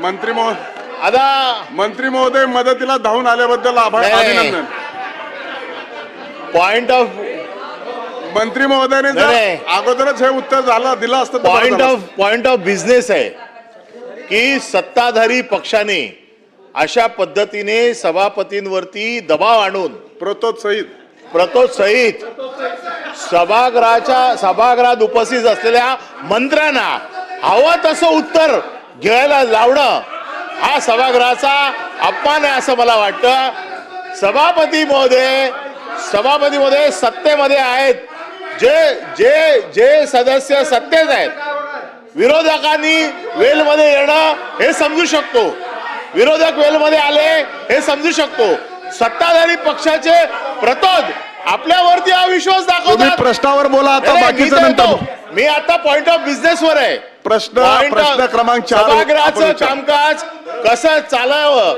मंत्री महोदय मदतीला धावून आल्याबद्दल अभिनंदन. पॉइंट ऑफ मंत्री महोदयाने जर अगोदरच हे उत्तर दिलं असतं. पॉइंट ऑफ बिझनेस आहे की सत्ताधारी पक्षाने अशा पद्धतीने सभापतींवरती दबाव आणून प्रतोत्सहित सभागृहात उपस्थित असलेल्या मंत्र्यांना हवं तसं उत्तर घ्यायला लावणं हा सभागृहाचा अपमान आहे असं मला वाटतं. सभापती महोदय सत्तेमध्ये आहेत. जे सदस्य सत्तेत आहेत, विरोधकांनी वेलमध्ये येणं हे समजू शकतो, विरोधक वेलमध्ये आले हे समजू शकतो. सत्ताधारी पक्षाचे प्रतोद आपल्यावरती अविश्वास दाखवतात. प्रश्नावर बोला आता, बाकीचं नंतर. मी आता पॉइंट ऑफ बिझनेस वर आहे. प्रश्न क्रमांक 4, सभागृहाचं कामकाज कसं चालावं,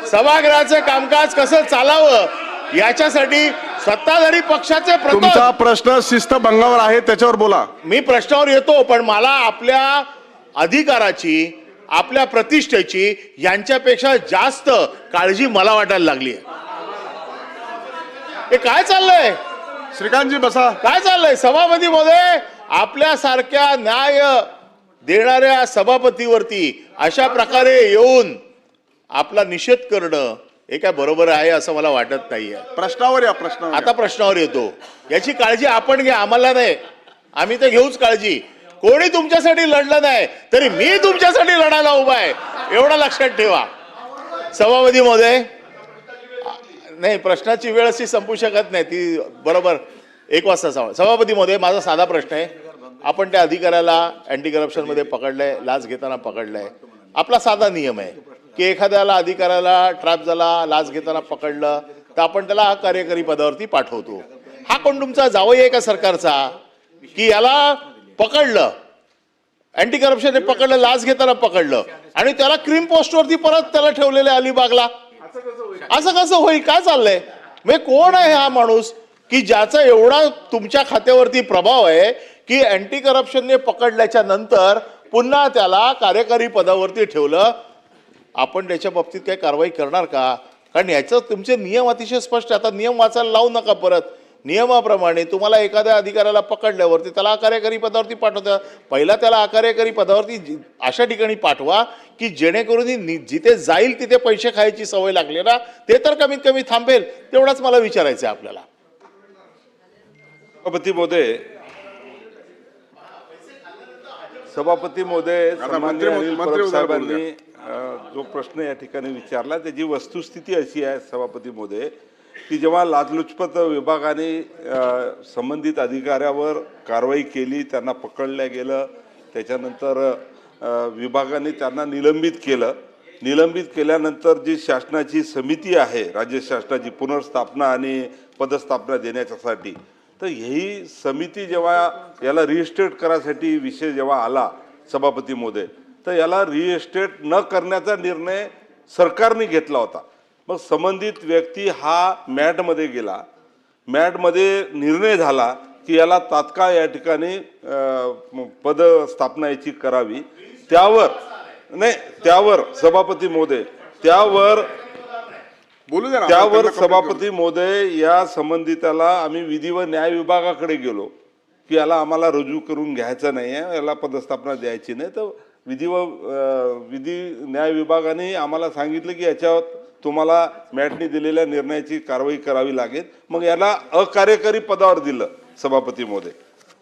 सभागृहाचं कामकाज कसं चालावं याच्यासाठी सत्ताधारी पक्षाचे तुमचा प्रश्न शिस्तभंगावर आहे, त्याच्यावर बोला. मी प्रश्नावर येतो, पण मला आपल्या अधिकाराची, आपल्या प्रतिष्ठेची यांच्यापेक्षा जास्त काळजी मला वाटायला लागली आहे. हे काय चाललंय? श्रीकांतजी बसा. काय चाललंय? सभापती महोदय, आपल्यासारख्या न्याय देणाऱ्या सभापतीवरती अशा प्रकारे येऊन आपला निषेध करणं हे काय बरोबर आहे असं मला वाटत नाहीये. प्रश्नावर या. आता प्रश्नावर येतो. याची काळजी आपण घ्या, आम्हाला नाही. आम्ही तर घेऊच काळजी. कोणी तुमच्यासाठी लढलं नाही तरी मी तुमच्यासाठी लढायला उभा आहे, एवढं लक्षात ठेवा. सभापती महोदय, नाही, प्रश्नाची वेळ अशी संपू शकत नाही, ती बरोबर 1 वाजता. सभापती महोदय, माझा साधा प्रश्न आहे. आपण त्या अधिकाऱ्याला अँटी करप्शन मध्ये पकडलंय, लाच घेताना पकडलंय. आपला साधा नियम आहे की एखाद्याला अधिकाऱ्याला ट्रॅप झाला, लाच घेताना पकडलं तर आपण त्याला कार्यकारी पदावरती पाठवतो. हा कोण तुमचा जावई आहे का सरकारचा की याला पकडलं, अँटी करप्शन पकडलं, लाच घेताना पकडलं आणि त्याला क्रीम पोस्टवरती परत त्याला ठेवलेलं अलिबागला? असं कसं होईल? काय चाललंय? म्हणजे कोण आहे हा माणूस की ज्याचा एवढा तुमच्या खात्यावरती प्रभाव आहे की अँटी करप्शनने पकडल्याच्या नंतर पुन्हा त्याला कार्यकारी पदावरती ठेवलं? आपण त्याच्या बाबतीत काही कारवाई करणार का? कारण याचं तुमचे नियम अतिशय स्पष्ट आहे. आता नियम वाचायला लावू नका परत. नियमाप्रमाणे तुम्हाला एखाद्या अधिकाऱ्याला पकडल्यावरती त्याला अकार्यकारी पदावरती पाठवता. पहिला त्याला अकार्यकारी पदावरती अशा ठिकाणी पाठवा की जेणेकरून जिथे जाईल तिथे पैसे खायची सवय लागली ना, ते तर कमीत कमी थांबेल. तेवढाच मला विचारायचं आहे आपल्याला. सभापती महोदय, साहेबांनी जो प्रश्न या ठिकाणी विचारला त्याची वस्तुस्थिती अशी आहे सभापती महोदय की जेव्हा लाचलुचपत विभागाने संबंधित अधिकाऱ्यावर कारवाई केली, त्यांना पकडलं गेलं, त्याच्यानंतर विभागाने त्यांना निलंबित केलं. निलंबित केल्यानंतर जी शासनाची समिती आहे, राज्य शासनाची पुनर्स्थापना आणि पदस्थापना देण्याच्यासाठी, तर ही समिती जेव्हा याला रिइस्टेट करायसाठी विषय जेव्हा आला सभापती महोदय, तर याला रिइस्टेट न करण्याचा निर्णय सरकारने घेतला होता. मग संबंधित व्यक्ती हा मॅटमध्ये गेला. मॅटमध्ये निर्णय झाला की याला तात्काळ या ठिकाणी पदस्थापना याची करावी. त्यावर सभापती महोदय, त्यावर सभापती महोदय या संबंधिताला आम्ही विधी व न्याय विभागाकडे गेलो की याला आम्हाला रुजू करून घ्यायचं नाही आहे, याला पदस्थापना द्यायची नाही. तर विधी न्याय विभागाने आम्हाला सांगितलं की याच्यावर तुम्हाला मॅटने दिलेल्या निर्णयाची कारवाई करावी लागेल. मग याला अकार्यकारी पदावर दिलं सभापती महोदय.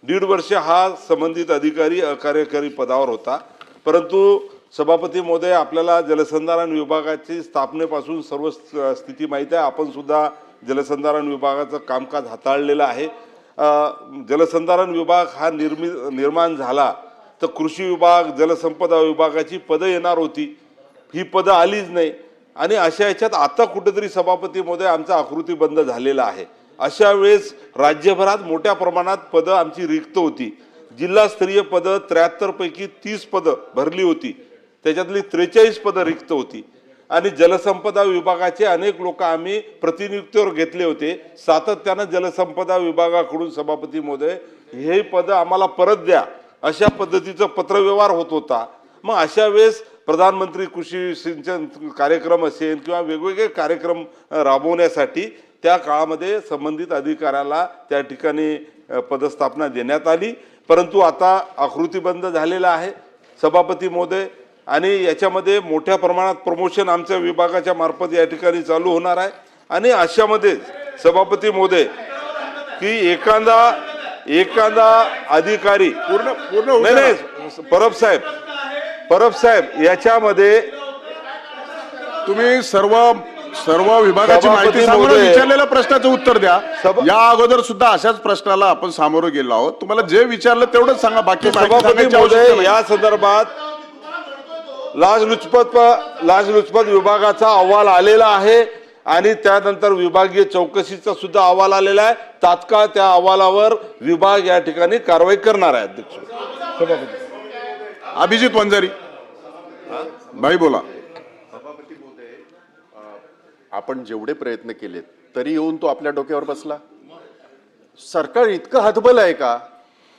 1.5 वर्ष हा संबंधित अधिकारी अकार्यकारी पदावर होता. परंतु सभापती महोदय, आपल्याला जलसंधारण विभागाची स्थापनेपासून सर्व स्थिती माहीत आहे. आपण सुद्धा जलसंधारण विभागाचं कामकाज हाताळलेलं आहे. जलसंधारण विभाग हा निर्माण झाला तर कृषी विभाग, जलसंपदा विभागाची पदं येणार होती. ही पदं आलीच नाही. आणि अशा याच्यात आता कुठेतरी सभापती महोदय आमचा आकृती बंद झालेला आहे. अशा वेळेस राज्यभरात मोठ्या प्रमाणात पदं आमची रिक्त होती. जिल्हास्तरीय पदं 73 पैकी 30 पदं भरली होती, त्याच्यातली 43 पदं रिक्त होती. आणि जलसंपदा विभागाचे अनेक लोक आम्ही प्रतिनियुक्तीवर घेतले होते. सातत्यानं जलसंपदा विभागाकडून सभापती महोदय हे पदं आम्हाला परत द्या अशा पद्धतीचं पत्रव्यवहार होत होता. मग अशा वेळेस प्रधानमंत्री कृषी सिंचन कार्यक्रम असेल किंवा वेगवेगळे कार्यक्रम राबवण्यासाठी त्या काळामध्ये संबंधित अधिकाऱ्याला त्या ठिकाणी पदस्थापना देण्यात आली. परंतु आता आकृतीबंद झालेला आहे सभापती महोदय, आणि याच्यामध्ये मोठ्या प्रमाणात प्रमोशन आमच्या विभागाच्या मार्फत या ठिकाणी चालू होणार आहे. आणि अशामध्ये सभापती महोदय की एखादा अधिकारी पूर्ण नाही परब साहेब याच्यामध्ये तुम्ही सर्व विभागाची माहिती सभापती सांगून महोदय, विचारलेल्या प्रश्नाचं उत्तर द्या. या अगोदर सुद्धा अशाच प्रश्नाला आपण सामोरं गेलो आहोत. तुम्हाला जे विचारलं तेवढंच सांगा, बाकी माहिती सभापती सांगायची आवश्यकता महोदय नाही. या संदर्भात लाचलुचपत विभागाचा अहवाल आलेला आहे आणि त्यानंतर विभागीय चौकशीचा सुद्धा अहवाल आलेला आहे. तात्काळ त्या अहवालावर विभाग या ठिकाणी कारवाई करणार आहे. अध्यक्ष अभिजित वंजारी भाई बोला. आपण जेवढे प्रयत्न केलेत तरी येऊन तो आपल्या डोक्यावर बसला. सरकार इतकं हतबल आहे का?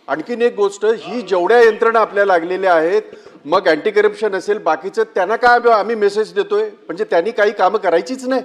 आणखीन एक गोष्ट, ही जेवढ्या यंत्रणा आपल्या लागलेल्या आहेत, मग अँटी करप्शन असेल बाकीचं, त्यांना काय आम्ही मेसेज देतोय म्हणजे त्यांनी काही कामं करायचीच नाही.